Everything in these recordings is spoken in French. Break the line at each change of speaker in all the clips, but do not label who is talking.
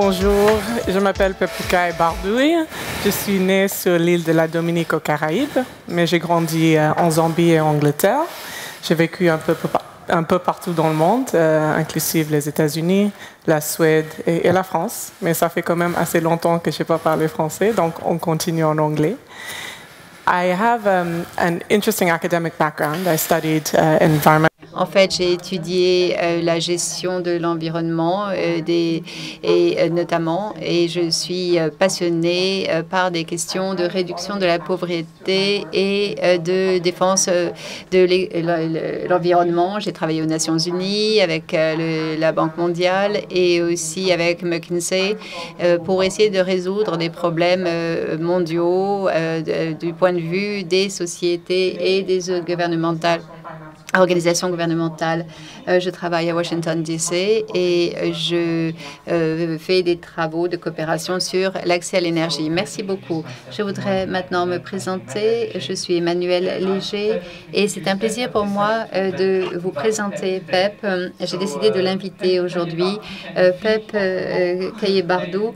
Bonjour, je m'appelle Pepoukaï Bardouille. Je suis née sur l'île de la Dominique aux Caraïbes, mais j'ai grandi en Zambie et en Angleterre. J'ai vécu un peu partout dans le monde, inclusive les États-Unis, la Suède et la France. Mais ça fait quand même assez longtemps que je n'ai pas parlé français, donc on continue en anglais. I have an interesting academic background. I studied environmental.
En fait, j'ai étudié la gestion de l'environnement notamment, et je suis passionnée par des questions de réduction de la pauvreté et de défense de l'environnement. J'ai travaillé aux Nations Unies avec la Banque mondiale et aussi avec McKinsey pour essayer de résoudre des problèmes mondiaux du point de vue des sociétés et des organisations gouvernementales. Je travaille à Washington, D.C. et je fais des travaux de coopération sur l'accès à l'énergie. Merci beaucoup. Je voudrais maintenant me présenter. Je suis Emmanuelle Léger et c'est un plaisir pour moi de vous présenter PEP. J'ai décidé de l'inviter aujourd'hui. PEP Kaye-Bardou,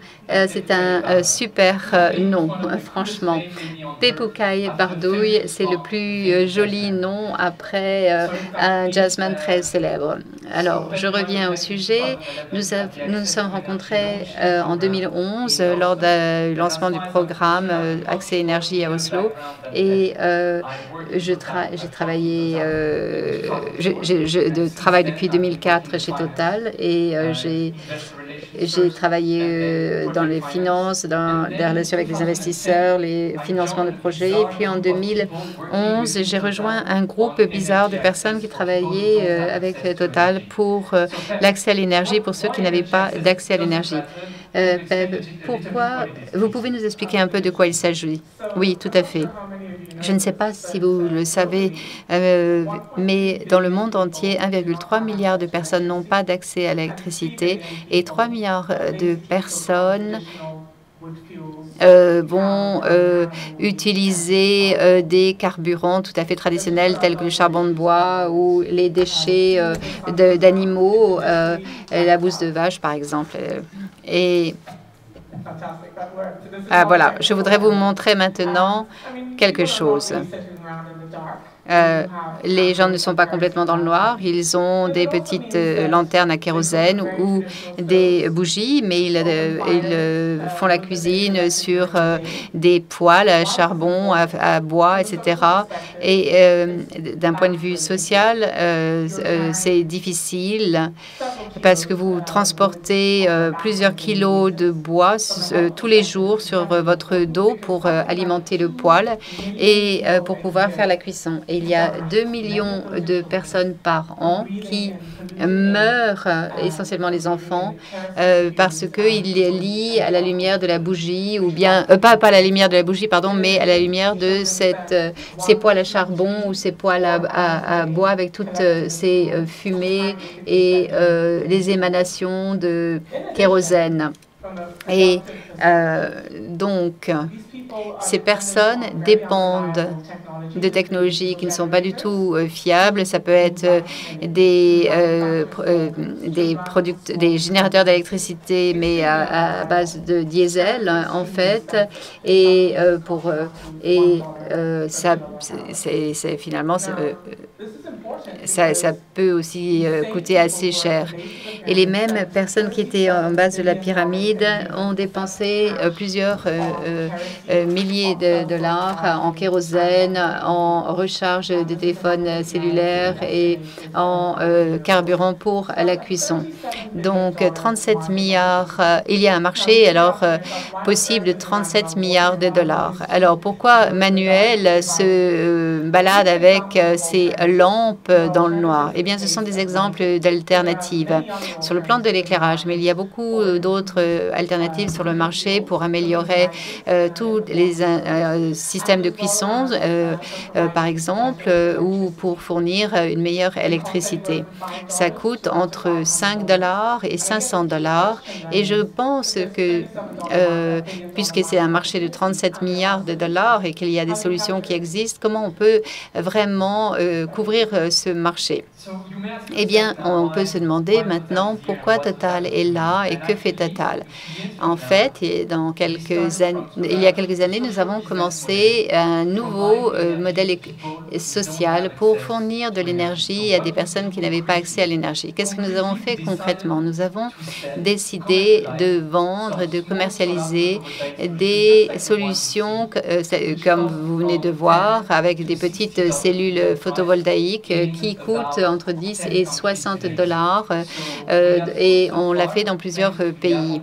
c'est un super nom, franchement. Pepoukaï Bardouille, c'est le plus joli nom après un jazzman très célèbre. Alors, je reviens au sujet. Nous nous sommes rencontrés en 2011 lors du lancement du programme Accès Énergie à Oslo. Et je travaille depuis 2004 chez Total et j'ai travaillé dans les finances, dans les relations avec les investisseurs, les financements de projets. Et puis en 2011, j'ai rejoint un groupe bizarre de personnes qui travaillaient avec Total pour l'accès à l'énergie pour ceux qui n'avaient pas d'accès à l'énergie. Pourquoi? Vous pouvez nous expliquer un peu de quoi il s'agit? Oui, tout à fait. Je ne sais pas si vous le savez, mais dans le monde entier, 1,3 milliard de personnes n'ont pas d'accès à l'électricité et 3 milliards de personnes vont utiliser des carburants tout à fait traditionnels tels que le charbon de bois ou les déchets d'animaux, la bouse de vache par exemple. Et voilà, je voudrais vous montrer maintenant quelque chose. Les gens ne sont pas complètement dans le noir. Ils ont des petites lanternes à kérosène ou des bougies, mais ils font la cuisine sur des poêles à charbon, à bois, etc. Et d'un point de vue social, c'est difficile parce que vous transportez plusieurs kilos de bois tous les jours sur votre dos pour alimenter le poêle et pour pouvoir faire la cuisson. Et il y a 2 millions de personnes par an qui meurent, essentiellement les enfants, parce qu'ils lient à la lumière de la bougie, ou bien, pas à la lumière de la bougie, pardon, mais à la lumière de ces poêles à charbon ou ces poêles à bois avec toutes ces fumées et les émanations de kérosène. Et donc, ces personnes dépendent de technologies qui ne sont pas du tout fiables. Ça peut être des générateurs d'électricité, mais à base de diesel, en fait. Et finalement, ça peut aussi coûter assez cher. Et les mêmes personnes qui étaient en base de la pyramide ont dépensé plusieurs milliers de dollars en kérosène, en recharge des téléphones cellulaires et en carburant pour la cuisson. Donc, 37 milliards, il y a un marché alors possible de 37 milliards de dollars. Alors, pourquoi Manuel se balade avec ses lampes dans le noir? Eh bien, ce sont des exemples d'alternatives sur le plan de l'éclairage, mais il y a beaucoup d'autres alternatives sur le marché pour améliorer tous les systèmes de cuisson. par exemple, ou pour fournir une meilleure électricité. Ça coûte entre 5 $ et 500 $. Et je pense que, puisque c'est un marché de 37 milliards de dollars et qu'il y a des solutions qui existent, comment on peut vraiment couvrir ce marché? Eh bien, on peut se demander maintenant pourquoi Total est là et que fait Total. En fait, il y a quelques années, nous avons commencé un nouveau modèle social pour fournir de l'énergie à des personnes qui n'avaient pas accès à l'énergie. Qu'est-ce que nous avons fait concrètement? Nous avons décidé de vendre, de commercialiser des solutions comme vous venez de voir, avec des petites cellules photovoltaïques qui coûtent entre 10 et 60 $, et on l'a fait dans plusieurs pays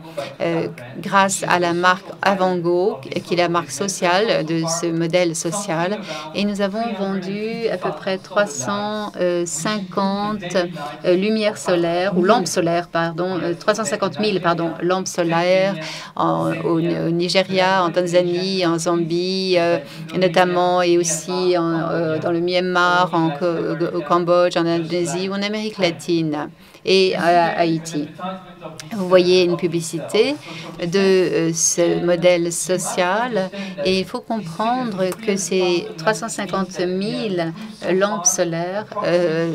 grâce à la marque Avango, qui est la marque sociale de ce modèle social. Et nous avons vendu à peu près 350 lumières solaires, ou lampes solaires, pardon, 350 000 lampes solaires au Nigeria, en Tanzanie, en Zambie notamment, et aussi dans le Myanmar, au Cambodge, en Indonésie ou en Amérique latine et à Haïti. Vous voyez une publicité de ce modèle social et il faut comprendre que ces 350 000 lampes solaires,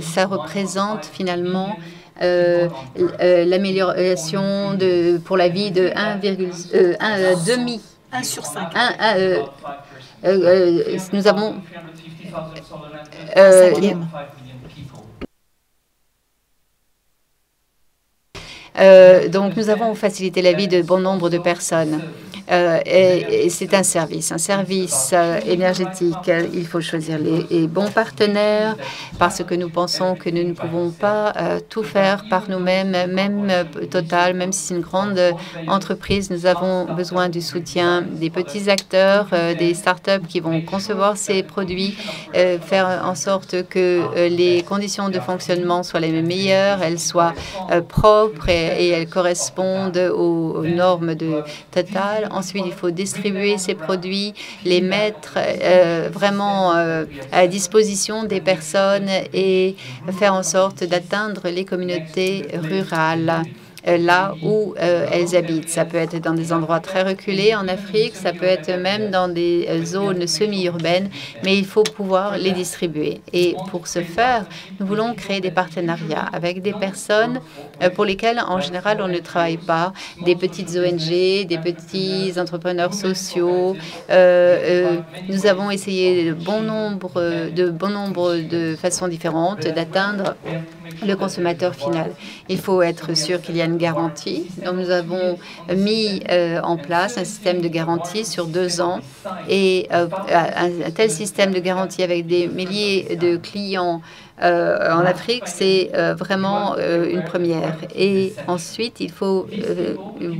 ça représente finalement l'amélioration pour la vie de
1 sur 5.
Nous avons... donc, nous avons facilité la vie de bon nombre de personnes. Et c'est un service énergétique. Il faut choisir les bons partenaires parce que nous pensons que nous ne pouvons pas tout faire par nous-mêmes, même Total, même si c'est une grande entreprise. Nous avons besoin du soutien des petits acteurs, des startups qui vont concevoir ces produits, faire en sorte que les conditions de fonctionnement soient les meilleures, elles soient propres et elles correspondent aux normes de Total. Ensuite, il faut distribuer ces produits, les mettre vraiment à disposition des personnes et faire en sorte d'atteindre les communautés rurales là où elles habitent. Ça peut être dans des endroits très reculés en Afrique, ça peut être même dans des zones semi-urbaines, mais il faut pouvoir les distribuer. Et pour ce faire, nous voulons créer des partenariats avec des personnes pour lesquelles, en général, on ne travaille pas, des petites ONG, des petits entrepreneurs sociaux. Nous avons essayé de bon nombre de façons différentes d'atteindre le consommateur final. Il faut être sûr qu'il y a une garantie. Donc, nous avons mis en place un système de garantie sur 2 ans et un tel système de garantie avec des milliers de clients en Afrique, c'est vraiment une première. Et ensuite, il faut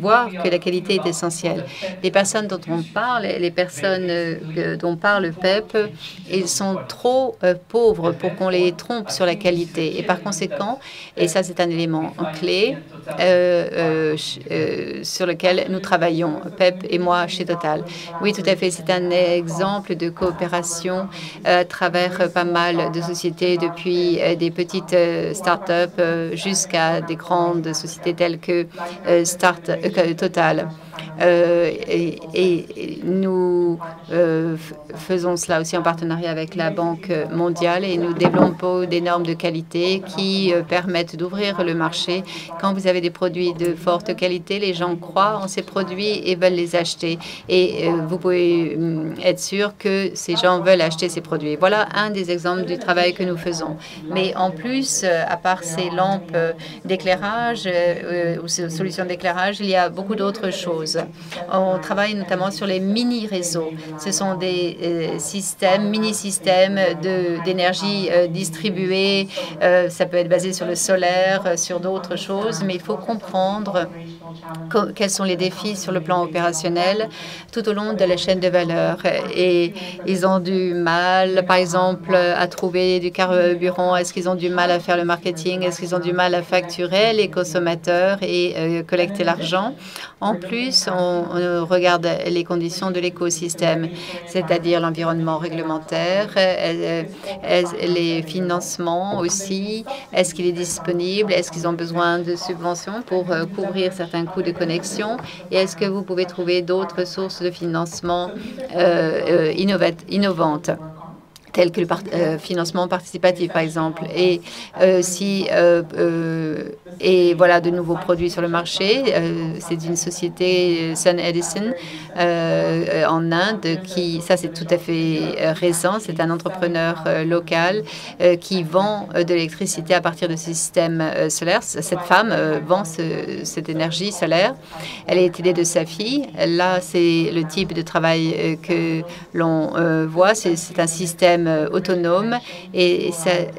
voir que la qualité est essentielle. Les personnes dont on parle, les personnes dont parle PEP, ils sont trop pauvres pour qu'on les trompe sur la qualité. Et par conséquent, et ça c'est un élément clé sur lequel nous travaillons, PEP et moi chez Total. Oui, tout à fait, c'est un exemple de coopération à travers pas mal de sociétés depuis des petites start-up jusqu'à des grandes sociétés telles que Total. Et nous faisons cela aussi en partenariat avec la Banque mondiale et nous développons des normes de qualité qui permettent d'ouvrir le marché. Quand vous avez des produits de forte qualité, les gens croient en ces produits et veulent les acheter. Et vous pouvez être sûr que ces gens veulent acheter ces produits. Voilà un des exemples du travail que nous faisons. Mais en plus, à part ces lampes d'éclairage ou ces solutions d'éclairage, il y a beaucoup d'autres choses. On travaille notamment sur les mini-réseaux. Ce sont des mini-systèmes d'énergie distribuée. Ça peut être basé sur le solaire, sur d'autres choses, mais il faut comprendre quels sont les défis sur le plan opérationnel tout au long de la chaîne de valeur. Et ils ont du mal, par exemple, à trouver du carburant. Est-ce qu'ils ont du mal à faire le marketing? Est-ce qu'ils ont du mal à facturer les consommateurs et collecter l'argent? En plus, on regarde les conditions de l'écosystème, c'est-à-dire l'environnement réglementaire, les financements aussi. Est-ce qu'il est disponible? Est-ce qu'ils ont besoin de subventions pour couvrir certains coûts de connexion? Et est-ce que vous pouvez trouver d'autres sources de financement innovantes, tels que le financement participatif, par exemple, et voilà de nouveaux produits sur le marché. C'est une société Sun Edison en Inde ça c'est tout à fait récent. C'est un entrepreneur local qui vend de l'électricité à partir de ce système solaire. Cette femme vend cette énergie solaire. Elle est aidée de sa fille. Là, c'est le type de travail que l'on voit. C'est un système autonome et c'est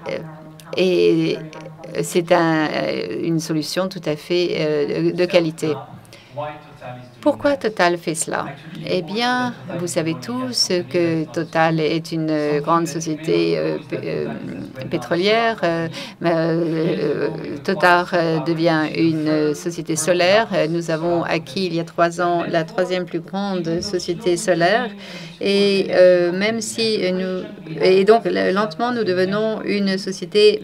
une solution tout à fait de qualité. Pourquoi Total fait cela? Eh bien, vous savez tous que Total est une grande société pétrolière. Total devient une société solaire. Nous avons acquis il y a 3 ans la 3e plus grande société solaire. Et même si donc lentement nous devenons une société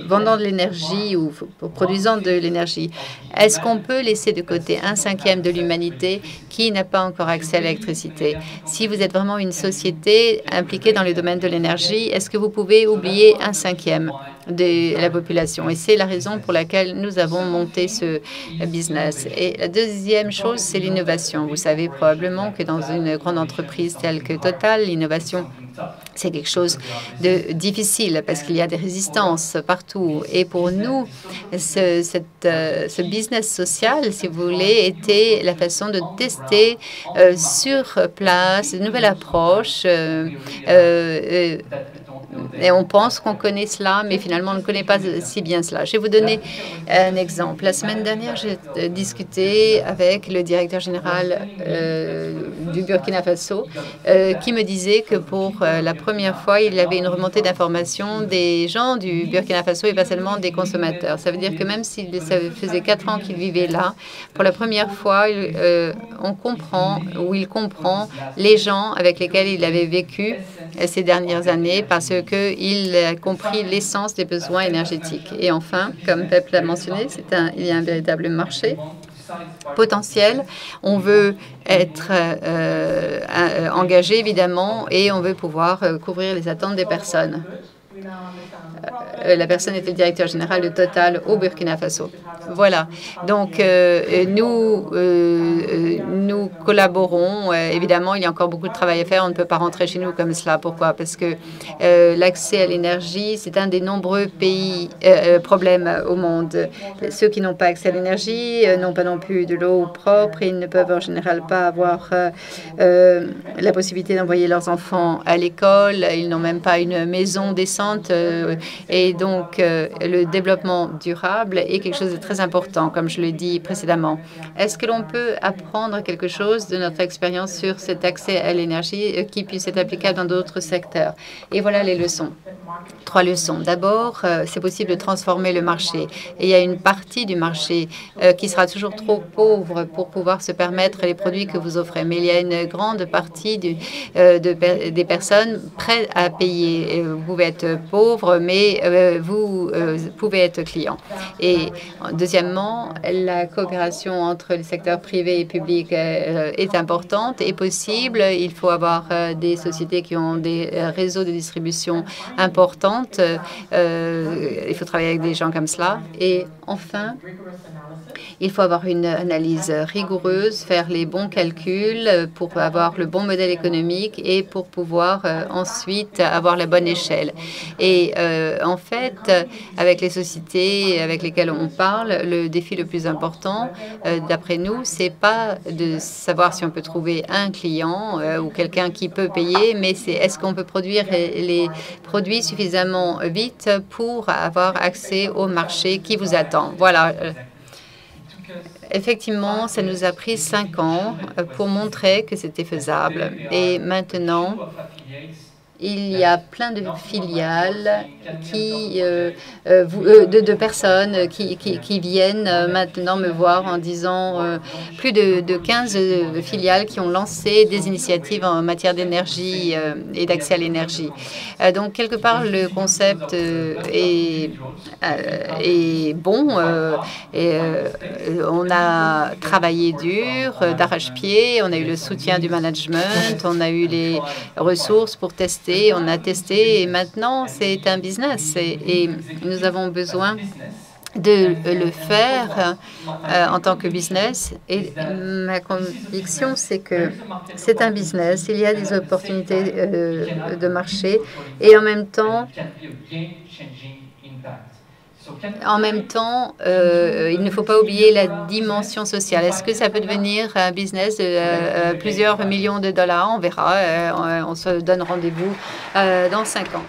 vendant de l'énergie ou produisant de l'énergie. Est-ce qu'on peut laisser de côté 1/5 de l'humanité qui n'a pas encore accès à l'électricité? Si vous êtes vraiment une société impliquée dans le domaine de l'énergie, est-ce que vous pouvez oublier 1/5 de la population? Et c'est la raison pour laquelle nous avons monté ce business. Et la deuxième chose, c'est l'innovation. Vous savez probablement que dans une grande entreprise telle que Total, l'innovation, c'est quelque chose de difficile parce qu'il y a des résistances partout. Et pour nous, ce business social, si vous voulez, était la façon de tester sur place de nouvelles approches. Et on pense qu'on connaît cela, mais finalement, on ne connaît pas si bien cela. Je vais vous donner un exemple. La semaine dernière, j'ai discuté avec le directeur général du Burkina Faso qui me disait que pour la première fois, il y avait une remontée d'informations des gens du Burkina Faso et pas seulement des consommateurs. Ça veut dire que même si ça faisait 4 ans qu'il vivait là, pour la première fois, on comprend ou il comprend les gens avec lesquels il avait vécu ces dernières années parce qu'il a compris l'essence des besoins énergétiques. Et enfin, comme Pep l'a mentionné, il y a un véritable marché potentiel. On veut être engagé, évidemment, et on veut pouvoir couvrir les attentes des personnes. La personne était le directeur général de Total au Burkina Faso. Voilà. Donc, nous collaborons. Évidemment, il y a encore beaucoup de travail à faire. On ne peut pas rentrer chez nous comme cela. Pourquoi? Parce que l'accès à l'énergie, c'est un des nombreux problèmes au monde. Ceux qui n'ont pas accès à l'énergie n'ont pas non plus de l'eau propre. Ils ne peuvent en général pas avoir la possibilité d'envoyer leurs enfants à l'école. Ils n'ont même pas une maison décente. Et donc, le développement durable est quelque chose de très important, comme je l'ai dit précédemment. Est-ce que l'on peut apprendre quelque chose de notre expérience sur cet accès à l'énergie qui puisse être applicable dans d'autres secteurs? Et voilà les leçons. 3 leçons. D'abord, c'est possible de transformer le marché. Et il y a une partie du marché qui sera toujours trop pauvre pour pouvoir se permettre les produits que vous offrez. Mais il y a une grande partie des personnes prêtes à payer. Vous pouvez être pauvre, mais vous pouvez être client. Et deuxièmement, la coopération entre le secteur privé et public est importante et possible. Il faut avoir des sociétés qui ont des réseaux de distribution importantes. Il faut travailler avec des gens comme cela. Et enfin, il faut avoir une analyse rigoureuse, faire les bons calculs pour avoir le bon modèle économique et pour pouvoir ensuite avoir la bonne échelle. Et en fait, avec les sociétés avec lesquelles on parle, le défi le plus important, d'après nous, c'est pas de savoir si on peut trouver un client ou quelqu'un qui peut payer, mais c'est est-ce qu'on peut produire les produits suffisamment vite pour avoir accès au marché qui vous attend. Voilà. Effectivement, ça nous a pris 5 ans pour montrer que c'était faisable. Et maintenant, il y a plein de filiales de personnes qui viennent maintenant me voir en disant plus de 15 filiales qui ont lancé des initiatives en matière d'énergie et d'accès à l'énergie. Donc, quelque part, le concept est bon. On a travaillé dur, d'arrache-pied, on a eu le soutien du management, on a eu les ressources pour tester. On a testé et maintenant c'est un business et nous avons besoin de le faire en tant que business. Et ma conviction, c'est que c'est un business. Il y a des opportunités de marché et en même temps, il ne faut pas oublier la dimension sociale. Est-ce que ça peut devenir un business de plusieurs millions de dollars? On verra. On se donne rendez-vous dans 5 ans.